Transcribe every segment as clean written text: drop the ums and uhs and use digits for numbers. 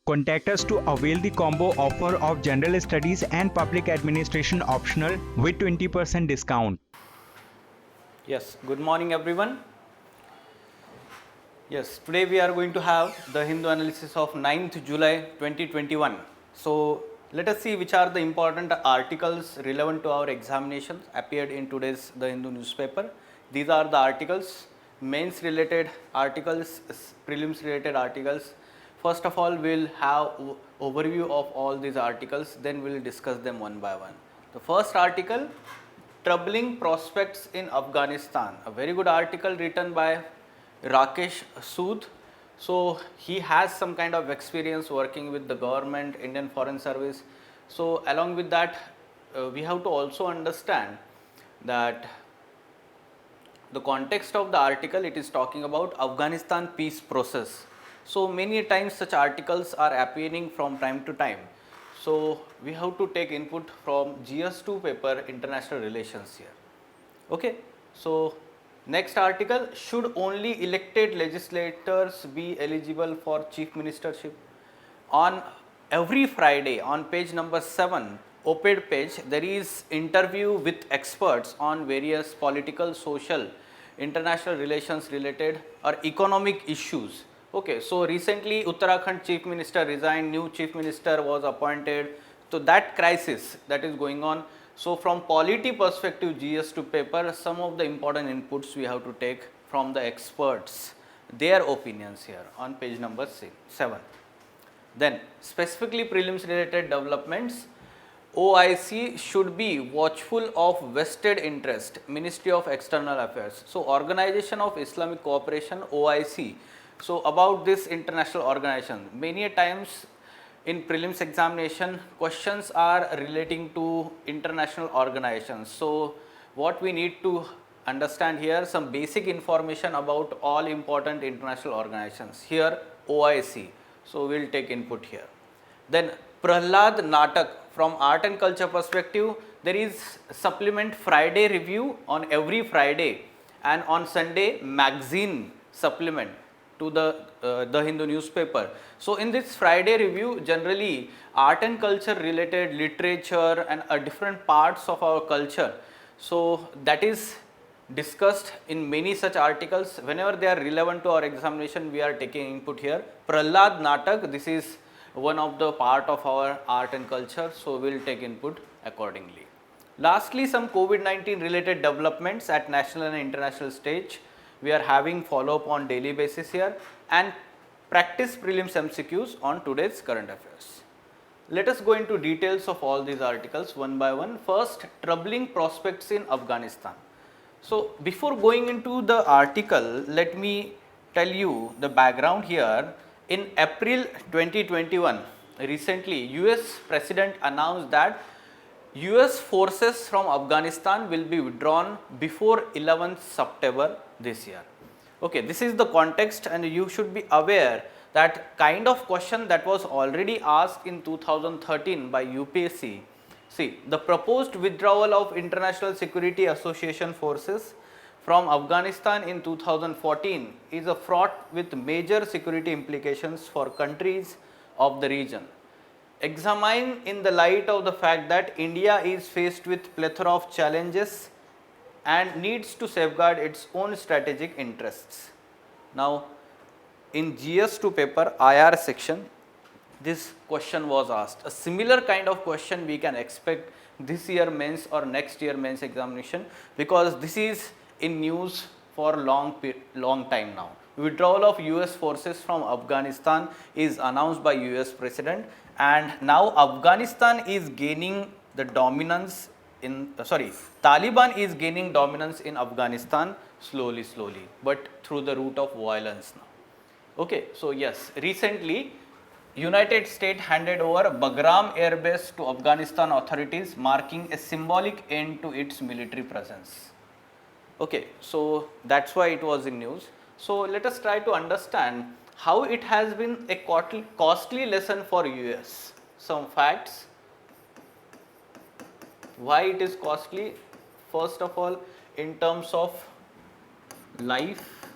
Contact us to avail the combo offer of General Studies and Public Administration optional with 20% discount. Yes, good morning everyone. Yes, today we are going to have the Hindu analysis of 9th July 2021. So let us see which are the important articles relevant to our examinations appeared in today's The Hindu newspaper. These are the articles, mains related articles, prelims related articles. First of all, we will have overview of all these articles, then we will discuss them one by one. The first article, Troubling Prospects in Afghanistan, a very good article written by Rakesh Sood. So he has some kind of experience working with the government, Indian Foreign Service. So along with that, we have to also understand that the context of the article, it is talking about Afghanistan peace process. So many times such articles are appearing from time to time. So we have to take input from GS2 paper international relations here. Okay. So next article, should only elected legislators be eligible for chief ministership? On every Friday on page number 7, op-ed page, there is interview with experts on various political, social, international relations related or economic issues. Okay, so recently Uttarakhand chief minister resigned, new chief minister was appointed. So that crisis that is going on. So from polity perspective, GS2 paper, some of the important inputs we have to take from the experts, their opinions here on page number 7. Then specifically prelims related developments, OIC should be watchful of vested interest, Ministry of External Affairs. So Organization of Islamic Cooperation, OIC. So about this international organization, many times in prelims examination, questions are relating to international organizations. So what we need to understand here, some basic information about all important international organizations. Here OIC. So we will take input here. Then Prahlad Natak, from art and culture perspective, there is supplement Friday review on every Friday, and on Sunday magazine supplement to the Hindu newspaper. So in this Friday review, generally art and culture related literature and different parts of our culture, so that is discussed in many such articles. Whenever they are relevant to our examination, we are taking input here. Prahlad Natak, this is one of the part of our art and culture, so we will take input accordingly. Lastly, some COVID-19 related developments at national and international stage. We are having follow up on daily basis here, and practice prelims MCQs on today's current affairs. Let us go into details of all these articles one by one. First, troubling prospects in Afghanistan. So before going into the article, let me tell you the background here. In April 2021, recently US President announced that US forces from Afghanistan will be withdrawn before 11th September this year. Okay, this is the context, and you should be aware that kind of question that was already asked in 2013 by UPSC. See, the proposed withdrawal of International Security Association forces from Afghanistan in 2014 is a fraught with major security implications for countries of the region. Examine in the light of the fact that India is faced with plethora of challenges and needs to safeguard its own strategic interests. Now, in GS2 paper IR section, this question was asked. A similar kind of question we can expect this year mains or next year mains examination, because this is in news for long time now. Withdrawal of US forces from Afghanistan is announced by US President, and now Afghanistan is gaining the dominance in Taliban is gaining dominance in Afghanistan slowly, but through the route of violence now. Okay, so yes, recently United States handed over Bagram Air Base to Afghanistan authorities, marking a symbolic end to its military presence. Okay, so that's why it was in news. So let us try to understand how it has been a costly lesson for US. Some facts. Why it is costly? First of all, in terms of life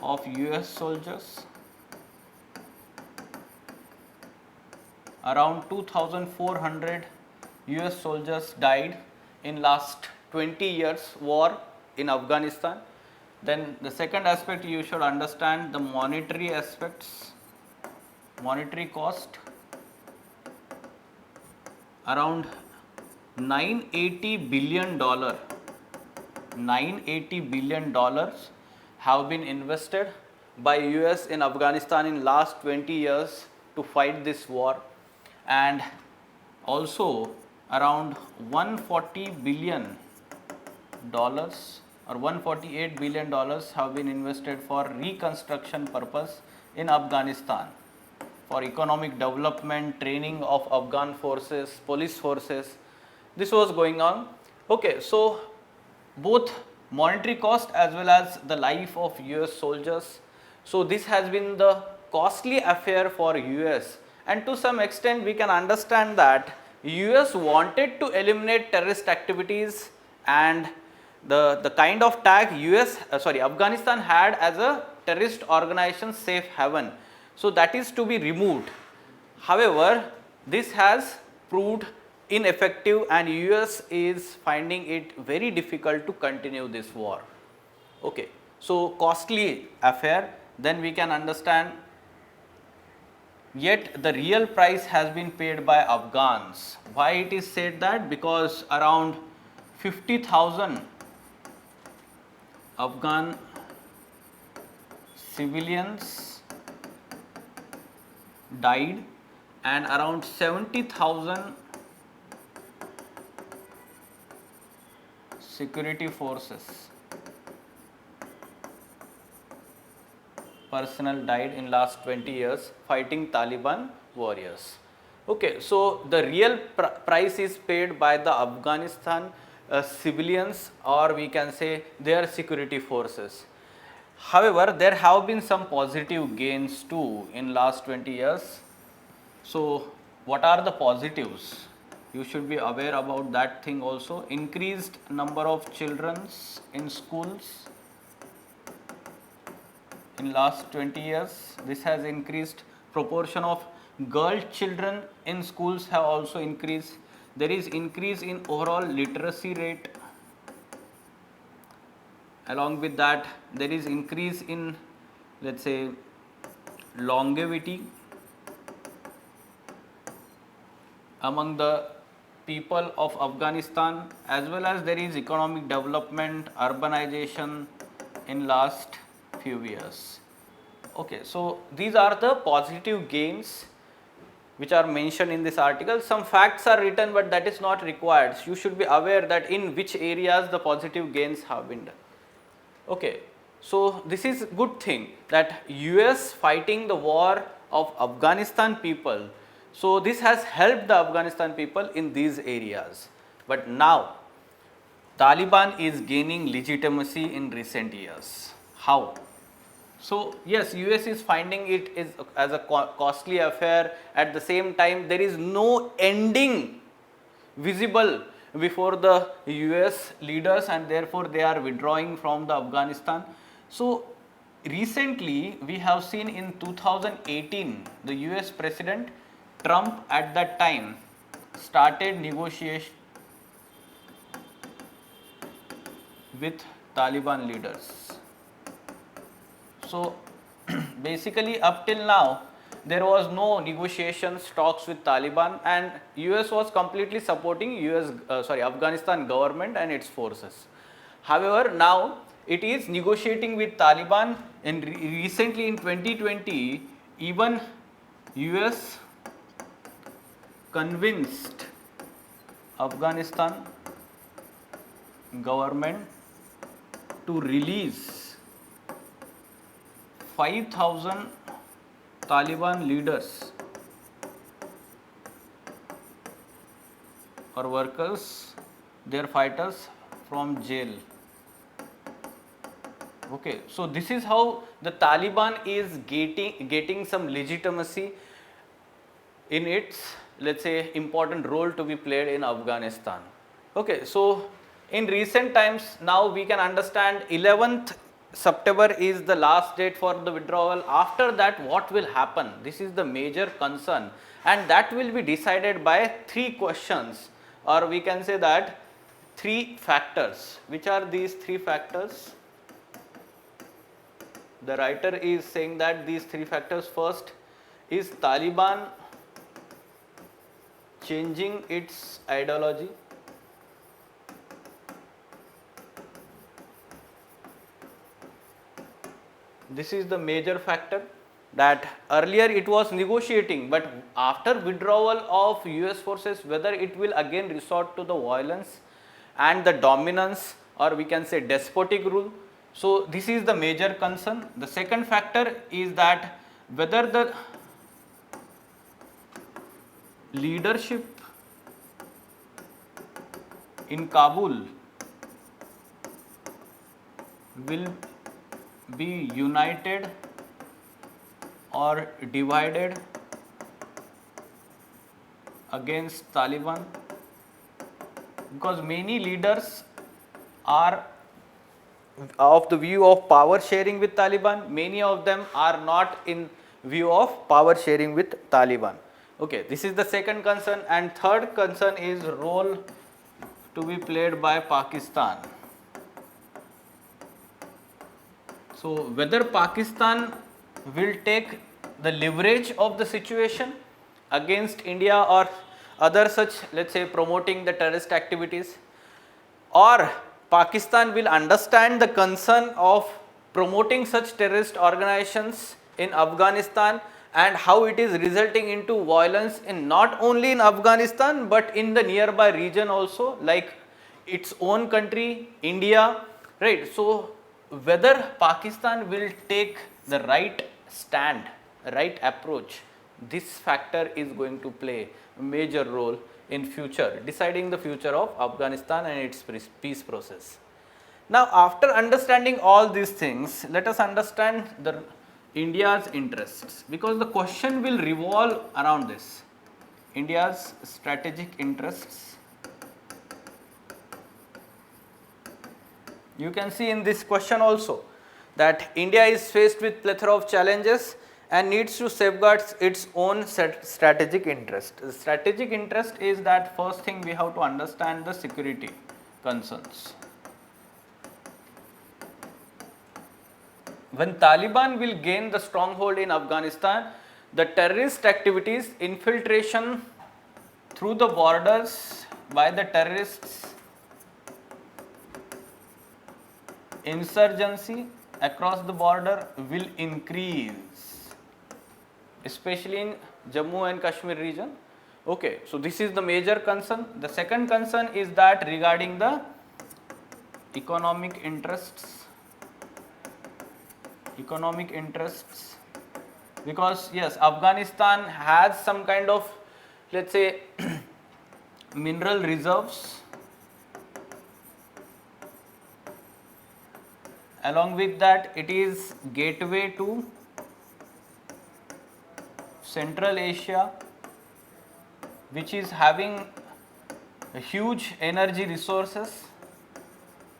of US soldiers, around 2,400 US soldiers died in last 20 years war in Afghanistan. Then the second aspect you should understand the monetary aspects, monetary cost around $980 billion have been invested by US in Afghanistan in last 20 years to fight this war, and also around $140 billion or $148 billion have been invested for reconstruction purpose in Afghanistan for economic development, training of Afghan forces, police forces. This was going on. Okay, so both monetary cost as well as the life of US soldiers. So this has been the costly affair for US, and to some extent we can understand that US wanted to eliminate terrorist activities, and the kind of tag Afghanistan had as a terrorist organization safe haven. So that is to be removed. However, this has proved ineffective, and US is finding it very difficult to continue this war. Okay, so costly affair. Then we can understand, yet the real price has been paid by Afghans. Why it is said that? Because around 50,000 Afghan civilians died and around 70,000 security forces personnel died in last 20 years fighting Taliban warriors. Okay, so the real price is paid by the Afghanistan civilians, or we can say their security forces. However, there have been some positive gains too in last 20 years. So what are the positives? You should be aware about that thing also. Increased number of children in schools in last 20 years. This has increased. Proportion of girl children in schools have also increased. There is increase in overall literacy rate. Along with that, there is increase in, let's say, longevity among the people of Afghanistan, as well as there is economic development, urbanization in last few years. Okay, so these are the positive gains which are mentioned in this article. Some facts are written, but that is not required. You should be aware that in which areas the positive gains have been done. Okay, so this is good thing that US fighting the war of Afghanistan people. So this has helped the Afghanistan people in these areas. But now Taliban is gaining legitimacy in recent years. How? So yes, US is finding it is as a costly affair. At the same time, there is no ending visible before the US leaders, and therefore they are withdrawing from the Afghanistan. So recently we have seen in 2018 the US President Trump at that time started negotiation with Taliban leaders. So basically up till now there was no negotiations, talks with Taliban, and US was completely supporting Afghanistan government and its forces. However, now it is negotiating with Taliban, and recently in 2020 even US convinced Afghanistan government to release 5,000 Taliban leaders or workers, their fighters, from jail. Okay, so this is how the Taliban is getting some legitimacy in its, let's say, important role to be played in Afghanistan. Okay, so in recent times now we can understand 11th September is the last date for the withdrawal. After that, what will happen? This is the major concern, and that will be decided by three questions, or we can say that three factors. Which are these three factors? The writer is saying that these three factors: first, is Taliban changing its ideology? This is the major factor, that earlier it was negotiating, but after withdrawal of US forces, whether it will again resort to the violence and the dominance, or we can say despotic rule. So this is the major concern. The second factor is that whether the leadership in Kabul will be united or divided against Taliban, because many leaders are of the view of power sharing with Taliban, many of them are not in view of power sharing with Taliban. Okay, this is the second concern. And third concern is role to be played by Pakistan. So whether Pakistan will take the leverage of the situation against India or other such, let's say, promoting the terrorist activities, or Pakistan will understand the concern of promoting such terrorist organizations in Afghanistan and how it is resulting into violence in not only in Afghanistan but in the nearby region also, like its own country, India, right? So whether Pakistan will take the right stand, right approach, this factor is going to play a major role in future, deciding the future of Afghanistan and its peace process. Now, after understanding all these things, let us understand the India's interests, because the question will revolve around this. India's strategic interests. You can see in this question also that India is faced with plethora of challenges and needs to safeguard its own strategic interest. The strategic interest is that first thing we have to understand the security concerns. When Taliban will gain the stronghold in Afghanistan, the terrorist activities, infiltration through the borders by the terrorists, insurgency across the border will increase, especially in Jammu and Kashmir region. Okay, so this is the major concern. The second concern is that regarding the economic interests, because yes, Afghanistan has some kind of, let's say, mineral reserves. Along with that, it is gateway to Central Asia, which is having a huge energy resources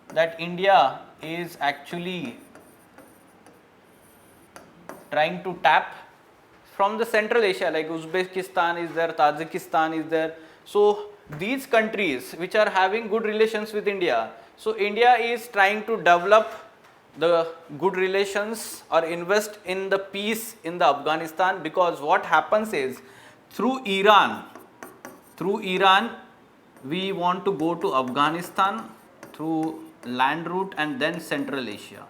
that India is actually trying to tap from the Central Asia, like Uzbekistan is there, Tajikistan is there. So these countries which are having good relations with India, so India is trying to develop the good relations or invest in the peace in the Afghanistan, because what happens is through Iran we want to go to Afghanistan through land route and then Central Asia,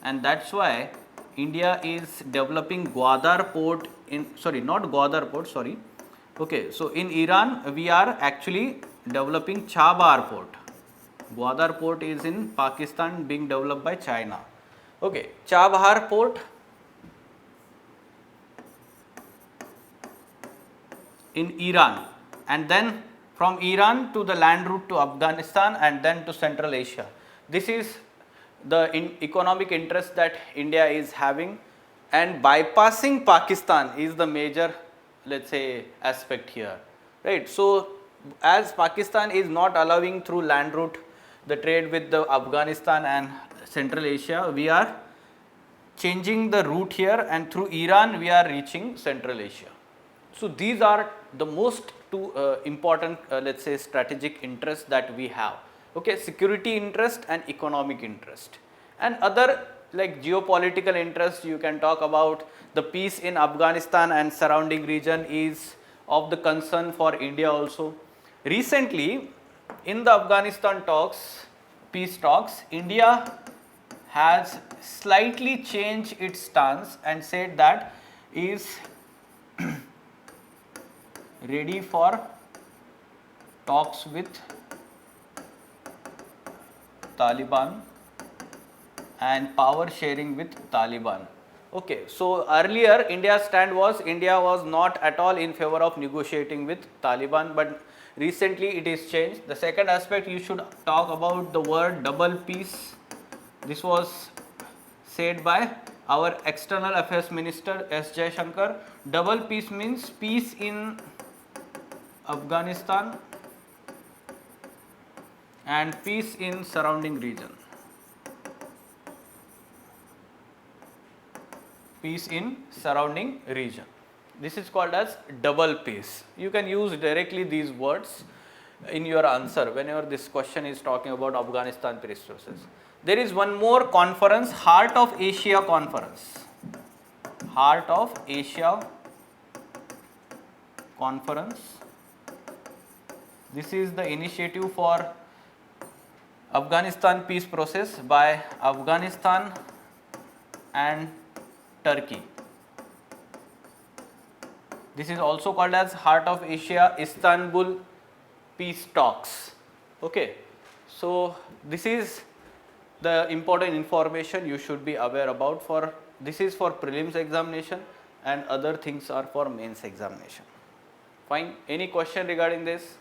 and that's why India is developing Gwadar port in, okay, so in Iran we are actually developing Chabahar port. Gwadar port is in Pakistan, being developed by China. Okay, Chabahar port in Iran, and then from Iran to the land route to Afghanistan and then to Central Asia. This is the economic interest that India is having, and bypassing Pakistan is the major, let's say, aspect here, right? So as Pakistan is not allowing through land route the trade with the Afghanistan and Central Asia, we are changing the route here, and through Iran we are reaching Central Asia. So these are the most two important, let's say, strategic interests that we have. Okay, security interest and economic interest, and other like geopolitical interests. You can talk about the peace in Afghanistan and surrounding region is of the concern for India also. Recently, in the Afghanistan talks, peace talks, India has slightly changed its stance and said that is ready for talks with Taliban and power sharing with Taliban. Okay, so earlier India's stand was India was not at all in favor of negotiating with Taliban, but recently it is changed. The second aspect, you should talk about the word double peace. This was said by our external affairs minister S. Jaishankar. Double peace means peace in Afghanistan and peace in surrounding region. Peace in surrounding region. This is called as double peace. You can use directly these words in your answer whenever this question is talking about Afghanistan peace process. There is one more conference, Heart of Asia Conference. Heart of Asia Conference. This is the initiative for Afghanistan peace process by Afghanistan and Turkey. This is also called as Heart of Asia Istanbul Peace Talks. Okay, so this is the important information you should be aware about. For this is for prelims examination and other things are for mains examination. Fine. Any question regarding this?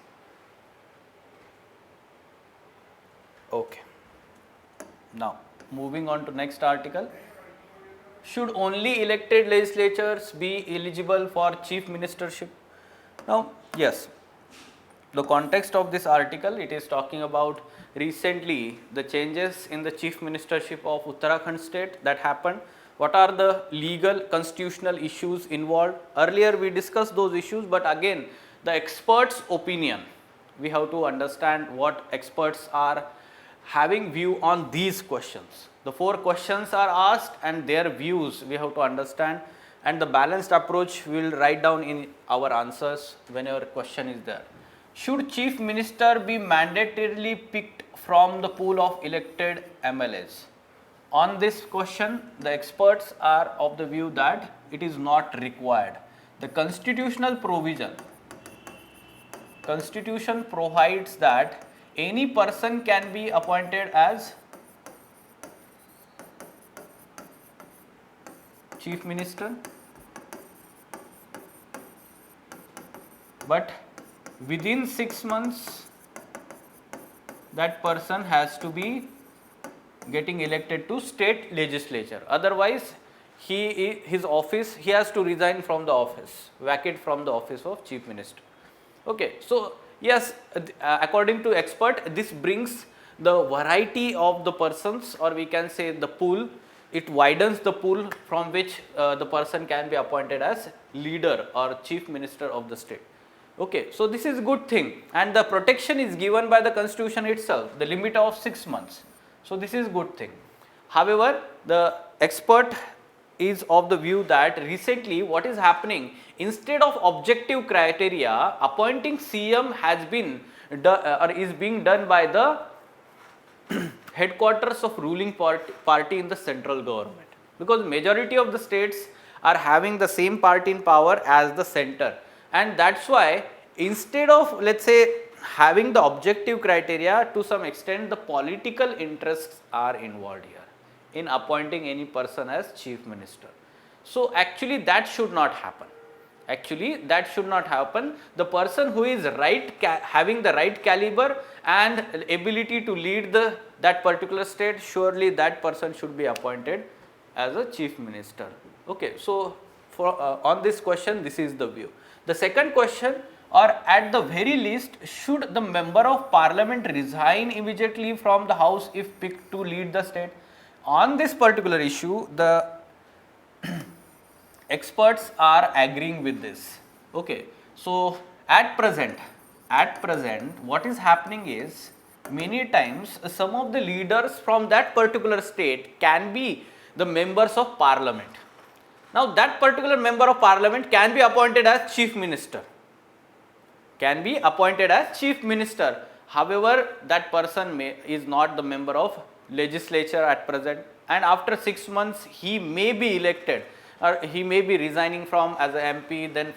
Okay. Now moving on to next article. Should only elected legislatures be eligible for chief ministership? Now, yes, the context of this article, it is talking about recently the changes in the chief ministership of Uttarakhand state that happened. What are the legal constitutional issues involved? Earlier we discussed those issues, but again the experts' opinion, we have to understand what experts are having view on these questions. The 4 questions are asked and their views we have to understand, and the balanced approach we will write down in our answers whenever question is there. Should chief minister be mandatorily picked from the pool of elected MLAs? On this question, the experts are of the view that it is not required. The constitutional provision, constitution provides that any person can be appointed as chief minister, but within 6 months that person has to be getting elected to state legislature. Otherwise, his office, he has to resign from the office, vacate from the office of chief minister. Okay, so yes, according to expert, this brings the variety of the persons, or we can say the pool. It widens the pool from which the person can be appointed as leader or chief minister of the state. Okay, so this is a good thing, and the protection is given by the constitution itself, the limit of 6 months. So this is good thing. However, the expert is of the view that recently what is happening, instead of objective criteria, appointing CM has been or is being done by the headquarters of ruling party in the central government, because majority of the states are having the same party in power as the center, and that's why instead of, let's say, having the objective criteria, to some extent the political interests are involved here in appointing any person as chief minister. So actually that should not happen. Actually that should not happen. The person who is having the right caliber and ability to lead that particular state, surely that person should be appointed as a chief minister. Okay, so for on this question, this is the view. The second question, or at the very least, should the member of parliament resign immediately from the house if picked to lead the state? on this particular issue, the experts are agreeing with this. Okay. So, at present, what is happening is, many times some of the leaders from that particular state can be the members of parliament. Now, that particular member of parliament can be appointed as chief minister. However, that person is not the member of legislature at present, and after 6 months he may be elected, or he may be resigning from as a MP, then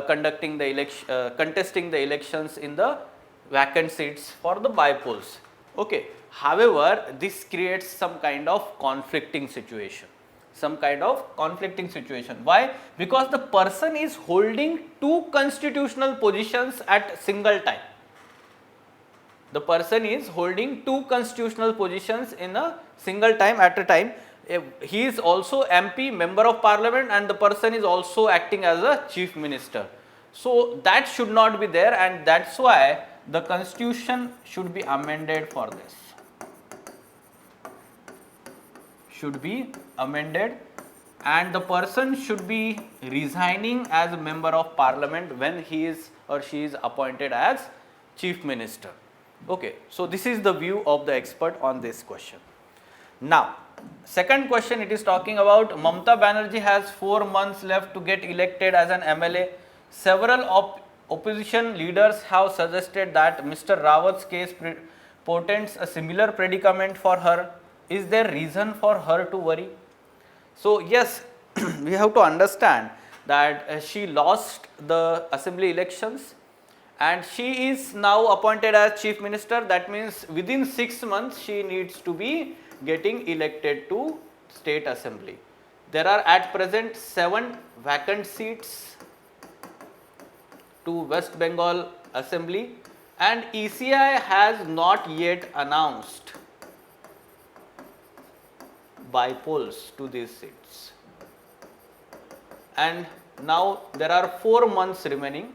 conducting the election, contesting the elections in the vacant seats for the by-polls. Okay. However, this creates some kind of conflicting situation. Why? Because the person is holding two constitutional positions at single time. The person is holding two constitutional positions in a single time at a time. He is also MP, member of parliament, and the person is also acting as a chief minister. So, that should not be there, and that's why the constitution should be amended for this. And the person should be resigning as a member of parliament when he is or she is appointed as chief minister. Okay. So, this is the view of the expert on this question. Now, second question, it is talking about Mamata Banerjee has 4 months left to get elected as an MLA. Several opposition leaders have suggested that Mr. Rawat's case portends a similar predicament for her. Is there reason for her to worry? So, yes, we have to understand that she lost the assembly elections and she is now appointed as chief minister. That means within 6 months she needs to be getting elected to state assembly. There are at present 7 vacant seats to West Bengal assembly, and ECI has not yet announced by-polls to these seats, and now there are 4 months remaining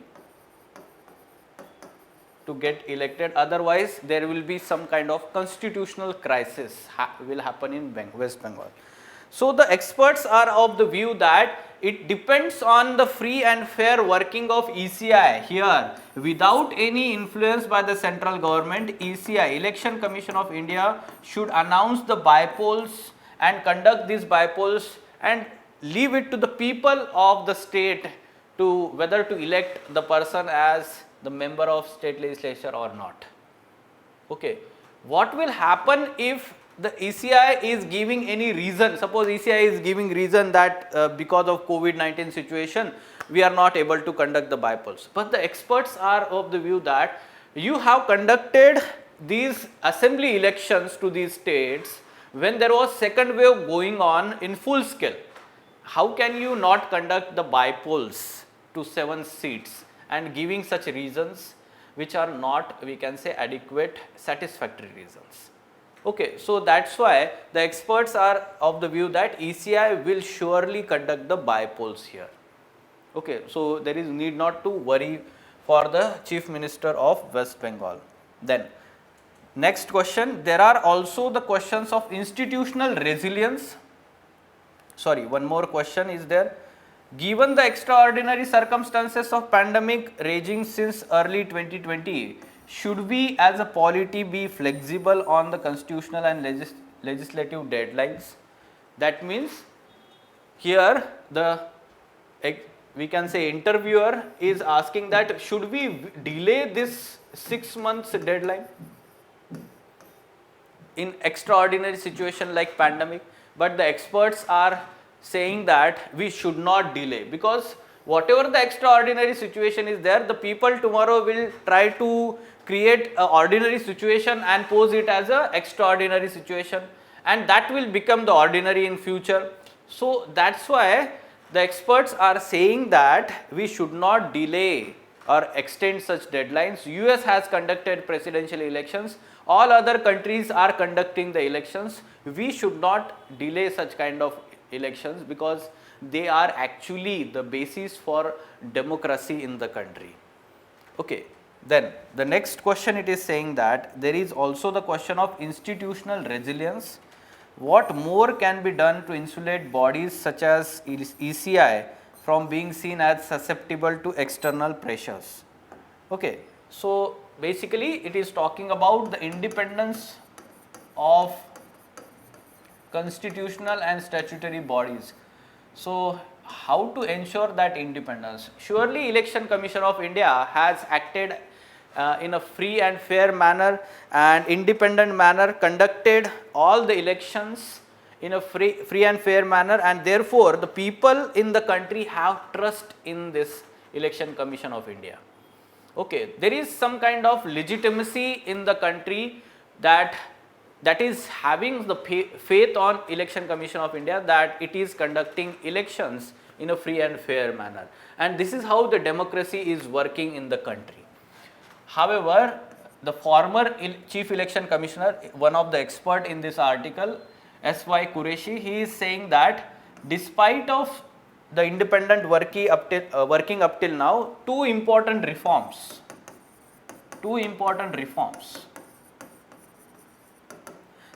to get elected, otherwise there will be some kind of constitutional crisis will happen in West Bengal. So, the experts are of the view that it depends on the free and fair working of ECI here. Without any influence by the central government, ECI, Election Commission of India, should announce the by-polls and conduct these by-polls and leave it to the people of the state to whether to elect the person as the member of state legislature or not. Okay. What will happen if the ECI is giving any reason? Suppose ECI is giving reason that because of COVID-19 situation we are not able to conduct the by-polls, but the experts are of the view that you have conducted these assembly elections to these states when there was second wave going on in full scale. How can you not conduct the by-polls to 7 seats and giving such reasons which are not, we can say, adequate, satisfactory reasons? Okay, so that's why the experts are of the view that ECI will surely conduct the by-polls here. Okay, so there is need not to worry for the Chief Minister of West Bengal. Then next question, there are also the questions of institutional resilience. Sorry, one more question is there. Given the extraordinary circumstances of pandemic raging since early 2020, should we as a polity be flexible on the constitutional and legislative deadlines? That means here the, we can say, interviewer is asking that should we delay this 6 months deadline in extraordinary situation like pandemic, but the experts are saying that we should not delay, because whatever the extraordinary situation is there, the people tomorrow will try to create an ordinary situation and pose it as a extraordinary situation, and that will become the ordinary in future. So that's why the experts are saying that we should not delay or extend such deadlines. US has conducted presidential elections, all other countries are conducting the elections. We should not delay such kind of elections because they are actually the basis for democracy in the country. Okay. Then the next question, it is saying that there is also the question of institutional resilience. What more can be done to insulate bodies such as ECI from being seen as susceptible to external pressures? Okay, so basically it is talking about the independence of constitutional and statutory bodies. So how to ensure that independence? Surely Election Commission of India has acted in a free and fair manner and independent manner, conducted all the elections in a free and fair manner, and therefore the people in the country have trust in this Election Commission of India. Okay, there is some kind of legitimacy in the country that is having the faith on Election Commission of India, that it is conducting elections in a free and fair manner, and this is how the democracy is working in the country. However, the former Chief Election Commissioner, one of the expert in this article, S.Y. Qureshi, he is saying that despite of the independent working up till now, two important reforms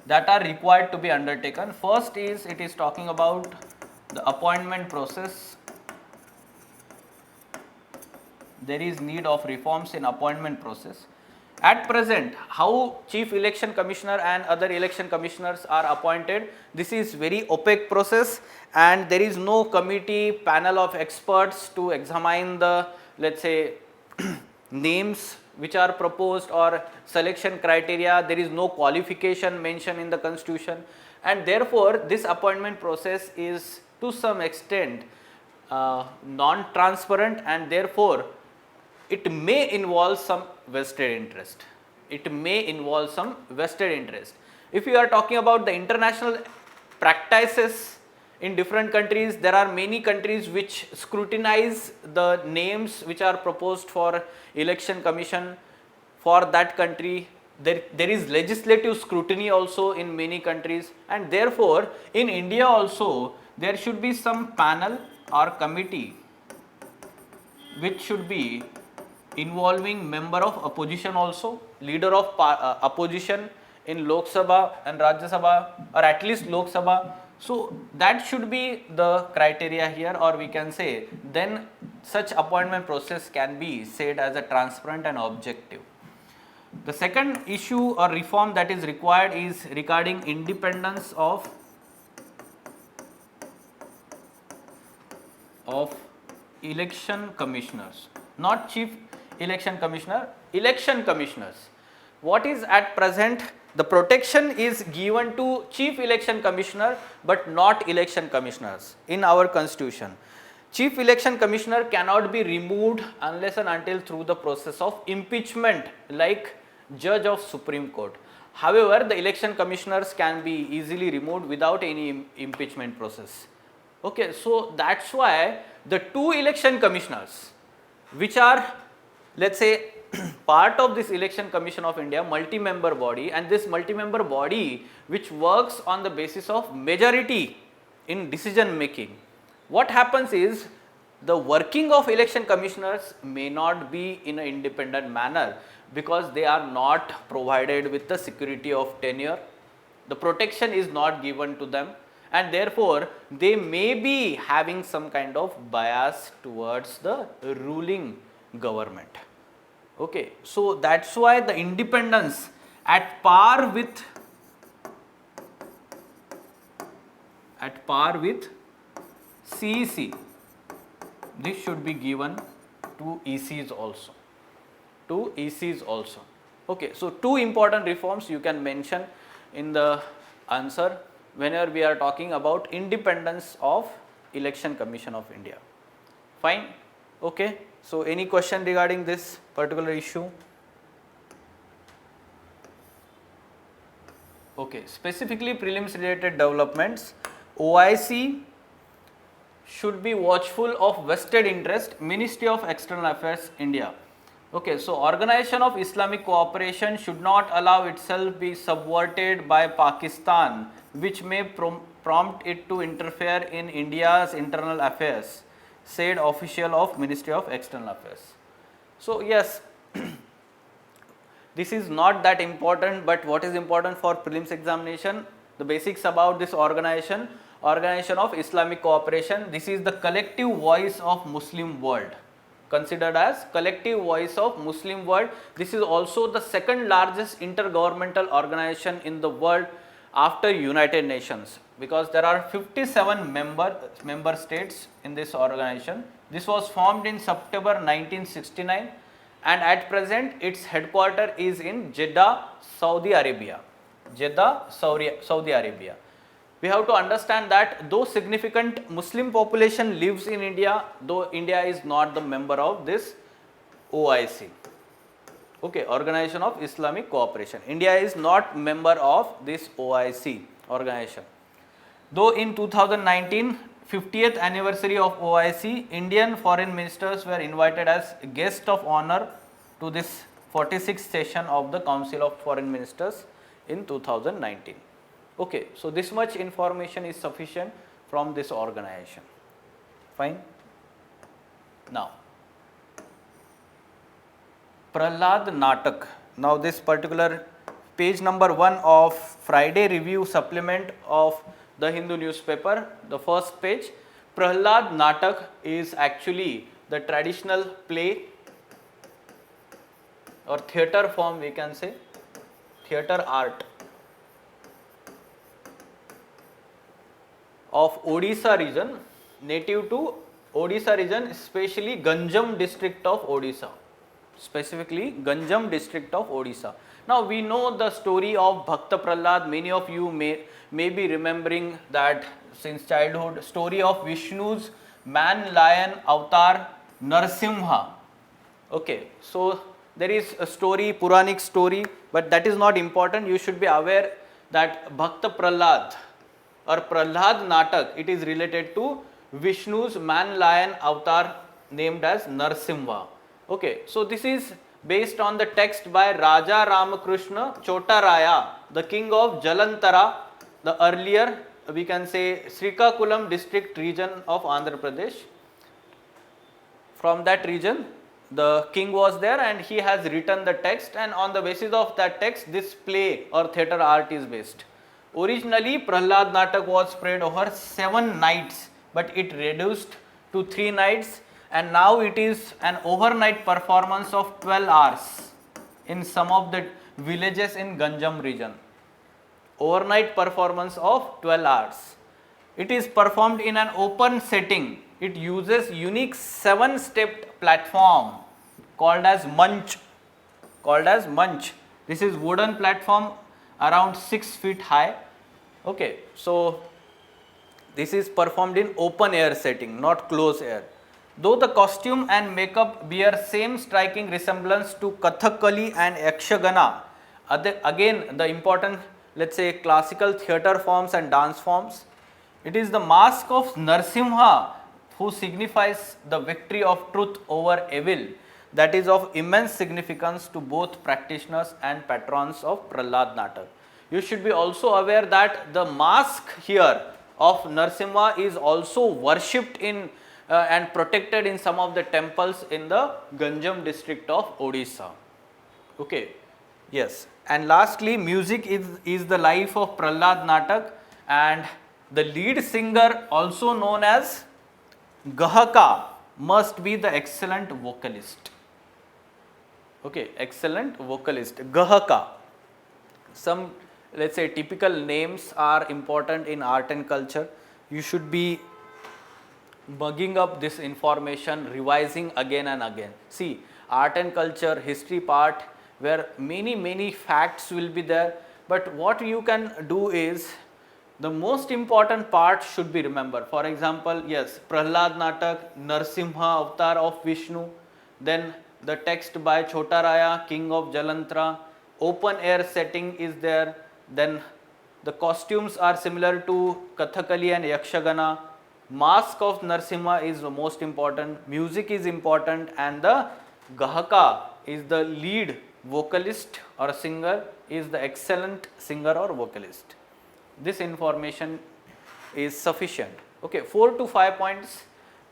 that are required to be undertaken. First is, it is talking about the appointment process. There is need of reforms in appointment process. At present, how Chief Election Commissioner and other election commissioners are appointed, this is very opaque process, and there is no committee panel of experts to examine the, let's say, names which are proposed or selection criteria. There is no qualification mentioned in the constitution, and therefore this appointment process is to some extent non-transparent, and therefore it may involve some vested interest. If you are talking about the international practices in different countries, there are many countries which scrutinize the names which are proposed for election commission for that country. There is legislative scrutiny also in many countries, and therefore in India also there should be some panel or committee which should be involving member of opposition also, leader of opposition in Lok Sabha and Rajya Sabha, or at least Lok Sabha. So that should be the criteria here, or we can say then such appointment process can be said as a transparent and objective. The second issue or reform that is required is regarding independence of election commissioners, not Chief Election Commissioner, election commissioners. What is at present, the protection is given to Chief Election Commissioner but not election commissioners in our constitution. Chief Election Commissioner cannot be removed unless and until through the process of impeachment, like Judge of Supreme Court. However, the election commissioners can be easily removed without any impeachment process. Okay, so that's why the two election commissioners which are, let's say, part of this Election Commission of India, multi-member body, and this multi-member body which works on the basis of majority in decision making. What happens is, the working of election commissioners may not be in an independent manner because they are not provided with the security of tenure. The protection is not given to them, and therefore they may be having some kind of bias towards the ruling government. Okay, so that's why the independence at par with CEC, this should be given to ECs also. Okay, so two important reforms you can mention in the answer whenever we are talking about independence of Election Commission of India. Fine. Okay, so any question regarding this particular issue? Okay, specifically prelims related developments, OIC should be watchful of vested interest, Ministry of External Affairs, India. Okay, so Organization of Islamic Cooperation should not allow itself be subverted by Pakistan, which may prompt it to interfere in India's internal affairs, said official of Ministry of External Affairs. So yes, this is not that important, but what is important for prelims examination, The basics about this organization of Islamic Cooperation. This is the collective voice of Muslim world, considered as collective voice of Muslim world. This is also the second largest intergovernmental organization in the world after United Nations, because there are 57 member states in this organization. This was formed in September 1969 and at present its headquarter is in Jeddah, Saudi Arabia. Jeddah, Saudi Arabia. We have to understand that though significant Muslim population lives in India, though India is not the member of this OIC. Okay, Organization of Islamic Cooperation. India is not member of this OIC organization. Though in 2019, 50th anniversary of OIC, Indian foreign ministers were invited as guest of honor to this 46th session of the Council of Foreign Ministers in 2019. Okay, so this much information is sufficient from this organization. Fine. Now, Prahlad Natak. Now, this particular page number 1 of Friday review supplement of the Hindu newspaper, the first page, Prahlad Natak is actually the traditional play or theatre form, we can say, theatre art of Odisha region, native to Odisha region, especially Ganjam district of Odisha, specifically Ganjam district of Odisha. Now we know the story of Bhakta Prahlad. Many of you may be remembering that since childhood, story of Vishnu's man lion avatar Narsimha. Okay, so there is a story, Puranic story, but that is not important. You should be aware that Bhakta Prahlad or Prahlad Natak, it is related to Vishnu's man lion avatar named as Narsimha. Okay, so this is based on the text by Raja Ramakrishna Chotaraya, the king of Jalantara, the earlier we can say Srikakulam district region of Andhra Pradesh. From that region, the king was there and he has written the text, and on the basis of that text this play or theatre art is based. Originally Prahlad Natak was spread over 7 nights, but it reduced to 3 nights, and now it is an overnight performance of 12 hours in some of the villages in Ganjam region. Overnight performance of 12 hours. It is performed in an open setting. It uses unique 7-stepped platform called as Manch. This is wooden platform around 6 feet high. Okay, so this is performed in open air setting, not closed air. Though the costume and makeup bear same striking resemblance to Kathakali and Yakshagana, again the important, let's say, classical theatre forms and dance forms. It is the mask of Narsimha who signifies the victory of truth over evil, that is of immense significance to both practitioners and patrons of Prahlad Natak. You should be also aware that the mask here of Narsimha is also worshipped in and protected in some of the temples in the Ganjam district of Odisha. Okay, yes. And lastly, music is the life of Prahlad Natak, and the lead singer, also known as Gahaka, must be the excellent vocalist. Okay, excellent vocalist, Gahaka. Some, let's say, typical names are important in art and culture. You should be bugging up this information, revising again and again. See, art and culture, history part, where many facts will be there, but what you can do is the most important part should be remembered. For example, yes, Prahlad Natak, Narsimha avatar of Vishnu, then the text by Chotaraya, king of Jalantara, open air setting is there, then the costumes are similar to Kathakali and Yakshagana, mask of Narsimha is the most important, music is important, and the Gahaka is the lead vocalist or singer, is the excellent singer or vocalist. This information is sufficient. Okay, 4 to 5 points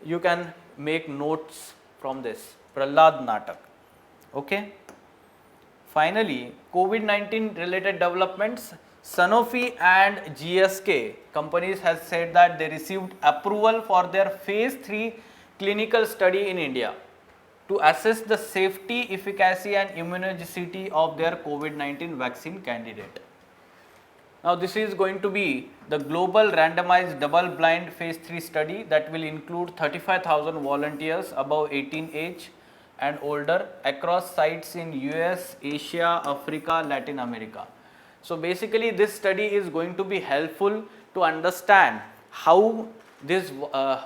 you can make notes from this Prahlad Natak. Okay. Finally, COVID-19 related developments. Sanofi and GSK companies has said that they received approval for their phase 3 clinical study in India to assess the safety, efficacy and immunogenicity of their COVID-19 vaccine candidate. Now this is going to be the global randomized double blind phase 3 study that will include 35,000 volunteers above 18 age and older across sites in US, Asia, Africa, Latin America. So basically this study is going to be helpful to understand how this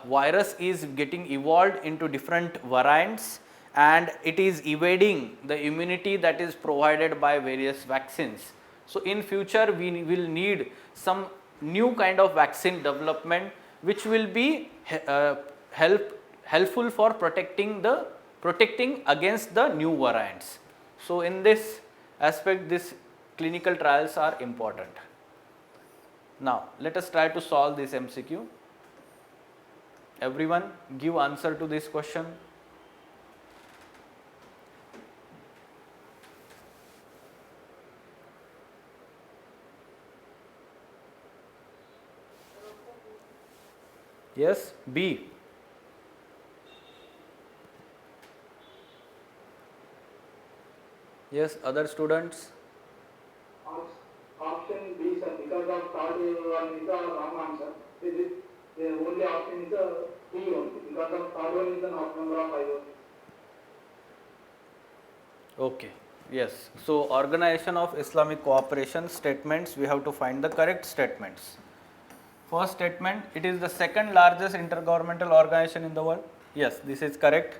virus is getting evolved into different variants and it is evading the immunity that is provided by various vaccines. So in future we will need some new kind of vaccine development which will be helpful for protecting against the new variants. So in this aspect this clinical trials are important. Now let us try to solve this MCQ. Everyone give answer to this question. Yes, B. Yes, other students. Option B, sir, because of third one is the wrong answer. The only option is B only, because of third one is the not number of IOs. Okay, yes. So, Organization of Islamic Cooperation statements, we have to find the correct statements. First statement, it is the second largest intergovernmental organization in the world. Yes, this is correct.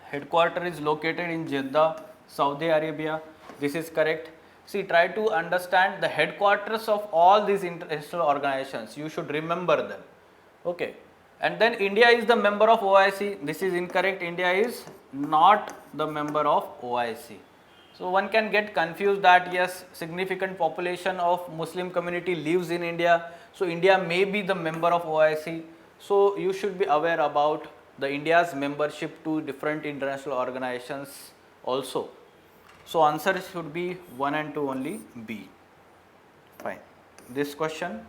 Headquarter is located in Jeddah, Saudi Arabia. This is correct. See, try to understand the headquarters of all these international organizations. You should remember them. Okay. And then India is the member of OIC. This is incorrect. India is not the member of OIC. So one can get confused that yes, significant population of Muslim community lives in India. So India may be the member of OIC. So you should be aware about the India's membership to different international organizations also. So answer should be 1 and 2 only, B. Fine. This question.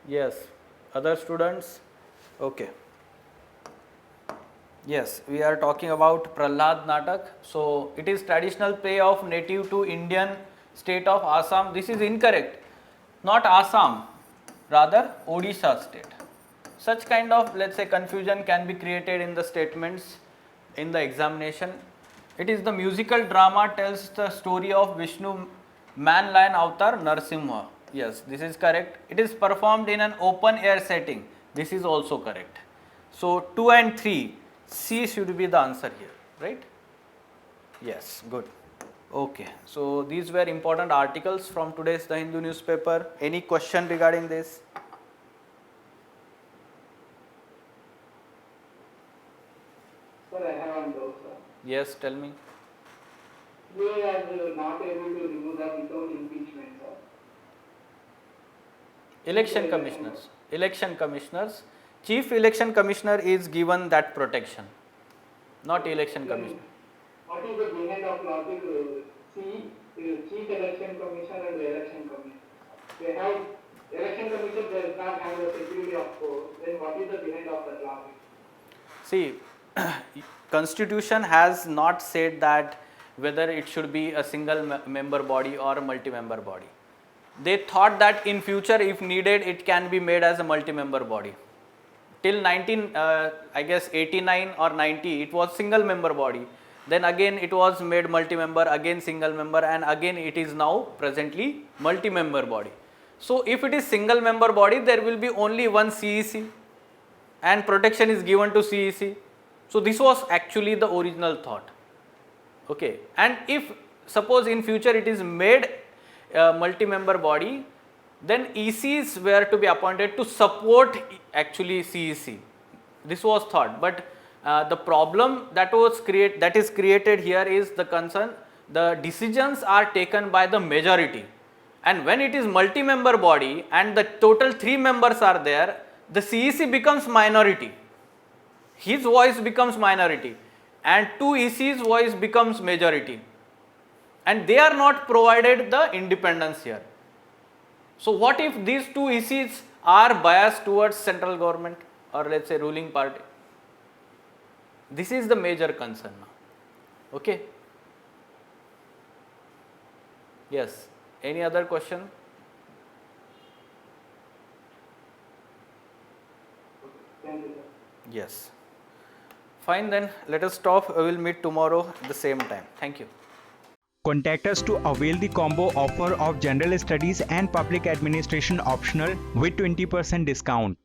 Yes, other students? Okay. Yes, we are talking about Prahlad Natak. So, it is traditional play of native to Indian state of Assam. This is incorrect. Not Assam, rather Odisha state. Such kind of, let's say, confusion can be created in the statements in the examination. It is the musical drama tells the story of Vishnu man lion avatar Narsimha. Yes, this is correct. It is performed in an open air setting. This is also correct. So 2 and 3, C should be the answer here, right? Yes, good. Okay, so these were important articles from today's The Hindu newspaper. Any question regarding this? Sir, I have one doubt, sir. Yes, tell me. We are not able to remove that without impeachment, sir. Election commissioners, chief election commissioner is given that protection, not election commissioner. What is the behind of logic? Chief election commissioner and the election commission. They have election commission does not have the security of court. Then what is the behind of that logic? See, constitution has not said that whether it should be a single member body or a multi-member body. They thought that in future if needed it can be made as a multi-member body. Till 89 or 90 it was single member body. Then again it was made multi-member, again single member, and again it is now presently multi-member body. So if it is single member body there will be only one CEC and protection is given to CEC. So this was actually the original thought. Okay, and if suppose in future it is made multi-member body, Then ECs were to be appointed to support actually CEC. This was thought, but the problem that is created here is the concern. The decisions are taken by the majority, and when it is multi-member body and the total 3 members are there, the CEC becomes minority. His voice becomes minority, and 2 ECs voice becomes majority, and they are not provided the independence here. So what if these 2 ECs are biased towards central government or let's say ruling party? This is the major concern now. Okay. Yes. Any other question? Thank you, sir. Yes. Fine, then let us stop. We will meet tomorrow at the same time. Thank you. Contact us to avail the combo offer of General Studies and Public Administration optional with 20% discount.